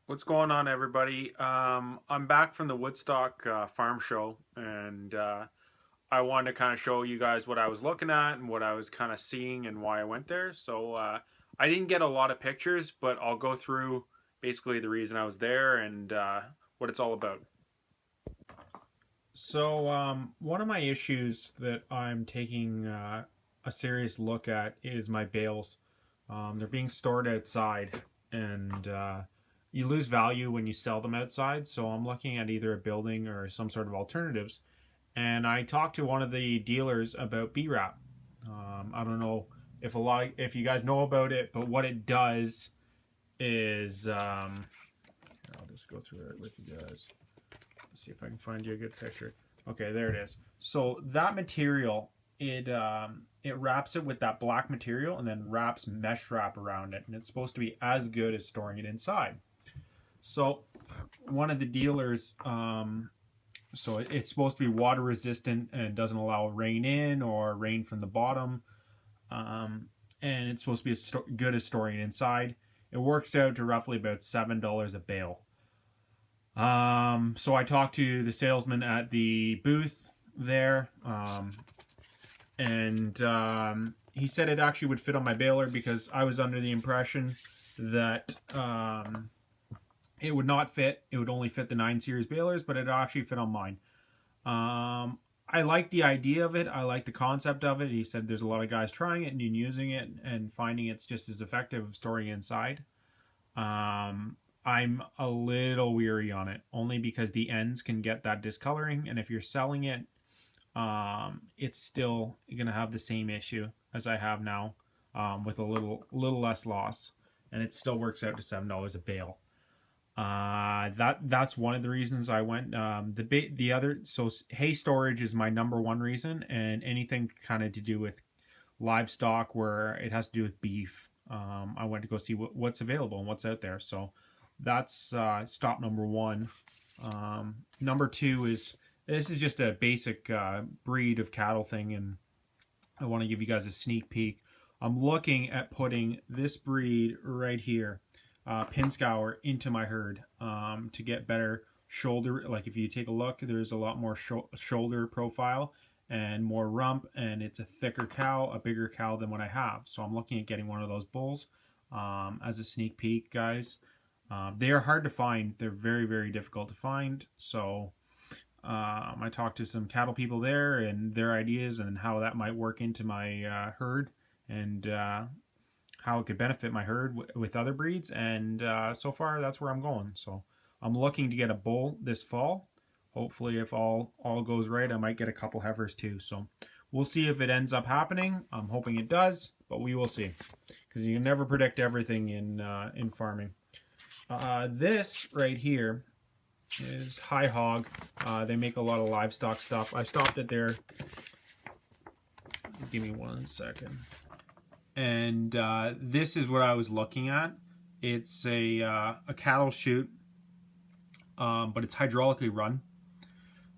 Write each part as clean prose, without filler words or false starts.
What's going on, everybody? I'm back from the Woodstock farm show, and I wanted to kind of show you guys what I was looking at and what I was kind of seeing and why I went there. So I didn't get a lot of pictures, but I'll go through basically the reason I was there and what it's all about. So one of my issues that I'm taking a serious look at is my bales. They're being stored outside, and you lose value when you sell them outside. So I'm looking at either a building or some sort of alternatives. And I talked to one of the dealers about B-Wrap. I don't know if you guys know about it, but what it does is I'll just go through it with you guys. Let's see if I can find you a good picture. Okay, there it is. So that material, it wraps it with that black material and then wraps mesh wrap around it, and it's supposed to be as good as storing it inside. So one of the dealers, so it's supposed to be water resistant and doesn't allow rain in or rain from the bottom, and it's supposed to be as good as storing it inside. It works out to roughly about $7 a bale. So I talked to the salesman at the booth there, and he said it actually would fit on my baler because I was under the impression that it would not fit. It would only fit the 9 series balers, but it actually fit on mine. I like the idea of it. I like the concept of it. He said there's a lot of guys trying it and using it and finding it's just as effective of storing inside. I'm a little weary on it, only because the ends can get that discoloring, and if you're selling it, it's still going to have the same issue as I have now, with a little less loss, and it still works out to $7 a bale. That's one of the reasons I went. The other, so hay storage is my number one reason, and anything kind of to do with livestock where it has to do with beef. I went to go see what's available and what's out there. So that's stop number one. Number two is this is just a basic breed of cattle thing, and I want to give you guys a sneak peek. I'm looking at putting this breed right here, Pinscour, into my herd to get better shoulder. Like if you take a look, there's a lot more shoulder profile and more rump, and it's a thicker cow, a bigger cow than what I have. So I'm looking at getting one of those bulls as a sneak peek, guys. They are hard to find. They're very, very difficult to find. So I talked to some cattle people there and their ideas and how that might work into my herd and how it could benefit my herd with other breeds. And so far, that's where I'm going. So I'm looking to get a bull this fall. Hopefully, if all goes right, I might get a couple heifers too. So we'll see if it ends up happening. I'm hoping it does, but we will see, because you can never predict everything in farming. This right here is High Hog. They make a lot of livestock stuff. I stopped at their. Give me 1 second. And this is what I was looking at. It's a cattle chute, but it's hydraulically run.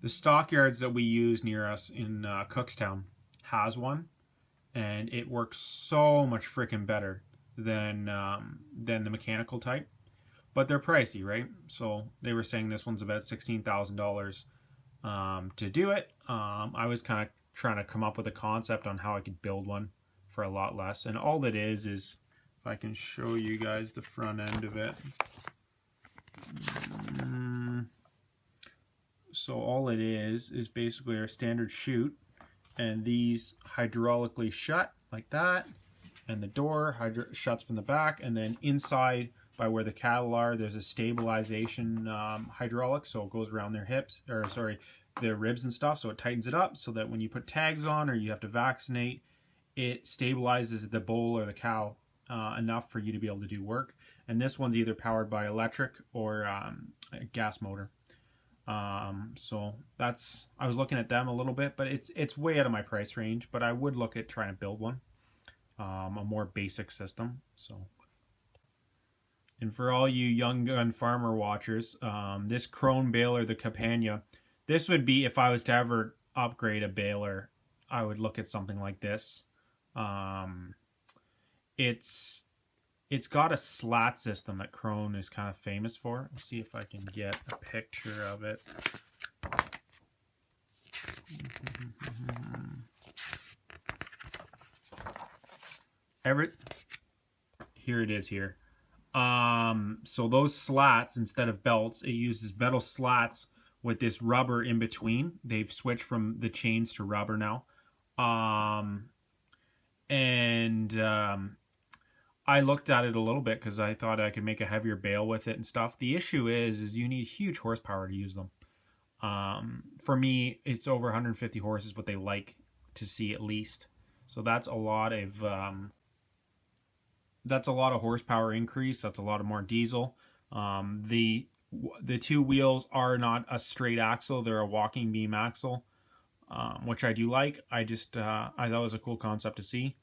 The stockyards that we use near us in Cookstown has one, and it works so much freaking better than the mechanical type. But they're pricey, right? So they were saying this one's about $16,000 to do it. I was kind of trying to come up with a concept on how I could build one for a lot less. And all that is if I can show you guys the front end of it. So all it is basically our standard chute, and these hydraulically shut like that, and the door shuts from the back, and then inside by where the cattle are, there's a stabilization hydraulic, so it goes around their hips, or sorry, their ribs and stuff, so it tightens it up so that when you put tags on or you have to vaccinate, it stabilizes the bull or the cow enough for you to be able to do work. And this one's either powered by electric or a gas motor. So that's, I was looking at them a little bit, but it's way out of my price range, but I would look at trying to build one, a more basic system. So, and for all you young gun farmer watchers, this Krone baler, the Campania, this would be, if I was to ever upgrade a baler, I would look at something like this. It's It's got a slat system that Krone is kind of famous for. Let's see if I can get a picture of it. Here it is here. So those slats, instead of belts, it uses metal slats with this rubber in between. They've switched from the chains to rubber now. I looked at it a little bit because I thought I could make a heavier bale with it and stuff. The issue is you need huge horsepower to use them. For me, it's over 150 horses, what they like to see at least. So that's a lot of horsepower increase. That's a lot of more diesel. The two wheels are not a straight axle; they're a walking beam axle, which I do like. I thought it was a cool concept to see.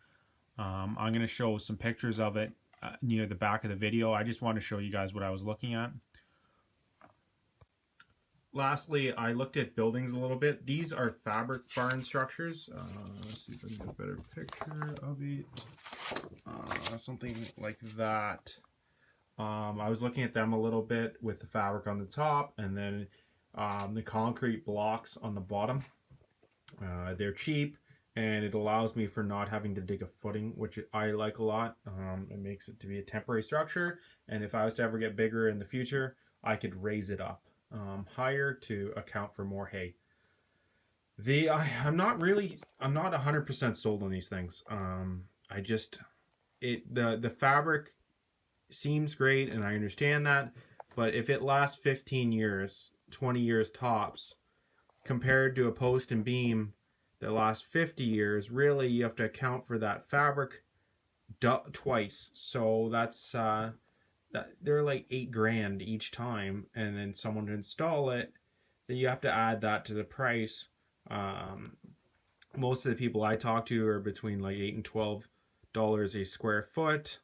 I'm going to show some pictures of it near the back of the video. I just want to show you guys what I was looking at. Lastly, I looked at buildings a little bit. These are fabric barn structures. Let's see if I can get a better picture of it. Something like that. I was looking at them a little bit with the fabric on the top and then the concrete blocks on the bottom. They're cheap and it allows me for not having to dig a footing, which I like a lot. It makes it to be a temporary structure, and if I was to ever get bigger in the future, I could raise it up higher to account for more hay. I'm not 100% sold on these things. The fabric seems great and I understand that, but if it lasts 15 years, 20 years tops, compared to a post and beam that lasts 50 years, really you have to account for that fabric twice. So that's they're like $8,000 each time, and then someone to install it, then you have to add that to the price. Most of the people I talk to are between like $8 and $12 a square foot.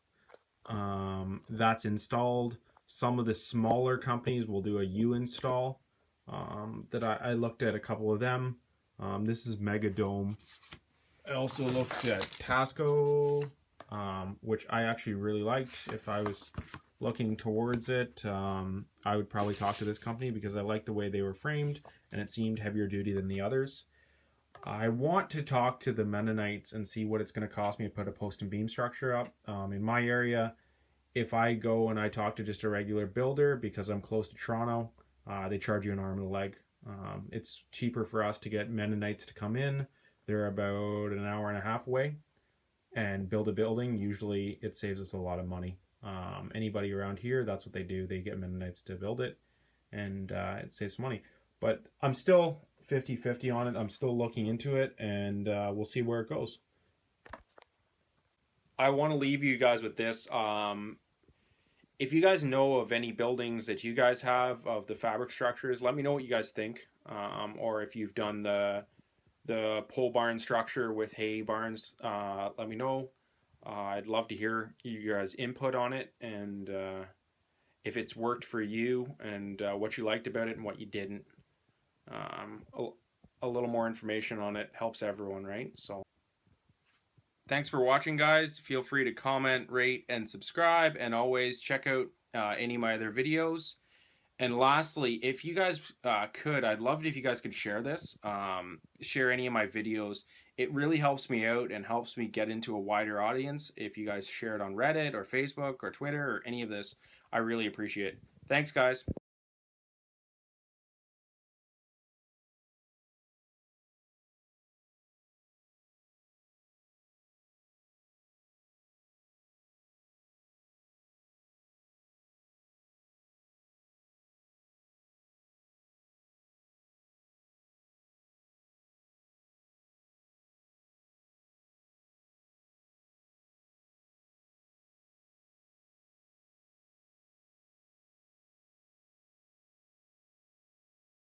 That's installed. Some of the smaller companies will do a U install. That I looked at a couple of them. This is Megadome. I also looked at Tasco, which I actually really liked. If I was looking towards it, I would probably talk to this company because I liked the way they were framed and it seemed heavier duty than the others. I want to talk to the Mennonites and see what it's going to cost me to put a post and beam structure up. In my area, if I go and I talk to just a regular builder, because I'm close to Toronto, they charge you an arm and a leg. It's cheaper for us to get Mennonites to come in. They're about an hour and a half away and build a building. Usually it saves us a lot of money. Anybody around here, that's what they do. They get Mennonites to build it, and it saves money. But I'm still 50-50 on it. I'm still looking into it, and we'll see where it goes. I want to leave you guys with this. If you guys know of any buildings that you guys have of the fabric structures, let me know what you guys think. Or if you've done the pole barn structure with hay barns, let me know. I'd love to hear you guys' input on it, and if it's worked for you, and what you liked about it and what you didn't. A little more information on it helps everyone, right? So thanks for watching, guys. Feel free to comment, rate, and subscribe, and always check out any of my other videos. And lastly, if you guys could, I'd love it if you guys could share this, share any of my videos. It really helps me out and helps me get into a wider audience. If you guys share it on Reddit or Facebook or Twitter or any of this, I really appreciate it. Thanks, guys.